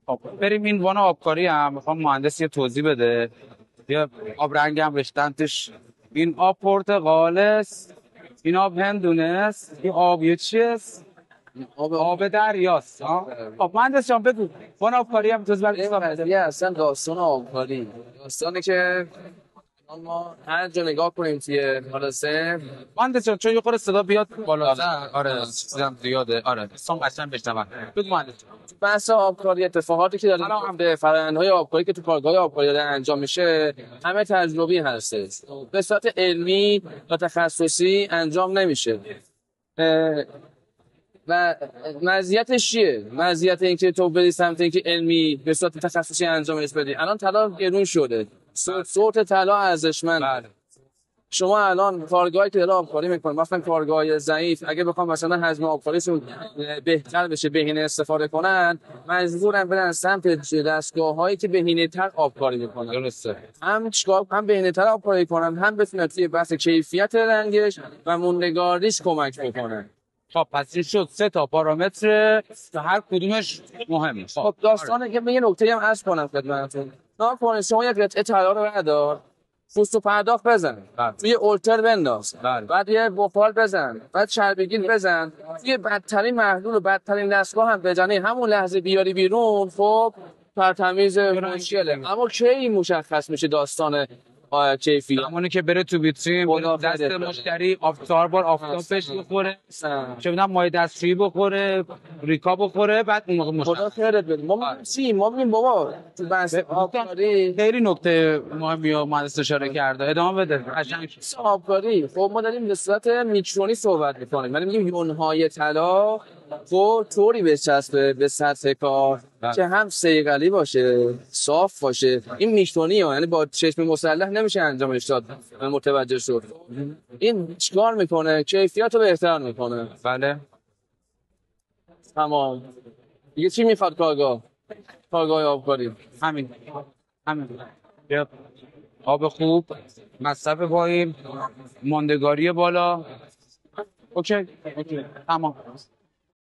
خب بریم این وان آبکاری هم میخوام مهندس یه توضیح بده. یه آب رنگ هم رشتن توش. این آب پرتقال است، این آب هندونه است، این آب یه چیست؟ آب دریاست. خب مهندس جان بگو وان آبکاری هم توضیح این قضیه اصلا داستان آبکاری داستانی که ما هر جا نگاه کنیم توی حالسه مهندس جان چون یه خورده صدا بیاد بالاتر. آره چیزام زیاده. آره سام قشنگ بشنون. بگو مهندس جان. بحث آبکاری اتفاقاتی که داره به فرآیندهای آبکاری که تو کارگاه آبکاری داره انجام میشه همه تجربی هستش، به صورت علمی و تخصصی انجام نمیشه. و مزیتش چیه؟ مزیت اینکه تو بری سمت اینکه علمی به صورت تخصصی انجامش بدی. الان طلا گرون شده، صوت طلا ارزشمند. شما الان کارگاهی که داره آبکاری میکنه، مثلا کارگاه ضعیف، اگه بخوام مثلا حجم آبکاریشون بهتر بشه، بهینه استفاده کنن، مجبورن برن سمت دستگاه‌هایی که بهینه‌تر آبکاری میکنن. درسته. هم چیکار هم بهینه‌تر آبکاری کنن، هم بتونن توی بحث کیفیت رنگش و موندگاریش کمک بکنن. خب پس این شد 3 تا پارامتر که هر کدومش مهمه. خب داستانه که یه نکته هم عرض کنم خدمتتون. ناکنید شما یک قطعه طلا رو بردار، پوست و پرداخت بزن، توی اولتر بنداز، بعد یه بوپال بزن، بعد چربگیر بزن، توی بدترین محلول و بدترین دستگاه هم بزنی، همون لحظه بیاری بیرون، خب تمیز مشکله. اما کی مشخص میشه داستان کیفیت؟ زمانی که بره تو ویترین، دست مشتری آفتار بار آفتابش بخوره، چه میدونم مایع دستشویی بخوره، ریکا بخوره، بعد اون موقع خدا خیرت بده. ما میگیم بابا تو بحث آبکاری خیلی نکته مهمی رو مهندس اشاره کرده. ادامه بده. قشنگ آبکاری. خب ما داریم به صورت میکرونی صحبت میکنیم، ولی میگیم یونهای طلا خب طوری بچسبه به سطح کار که هم صیقلی باشه، صاف باشه. این میکرونی ها، یعنی با چشم مسلح نمیشه انجامش داد. متوجه شد؟ این چیکار میکنه؟ کیفیت رو بهتر میکنه. بله تمام. دیگه چی میخواد کارگاه آبکاری؟ همین آب خوب، مصرف پایین، ماندگاری بالا. اوکی تمام.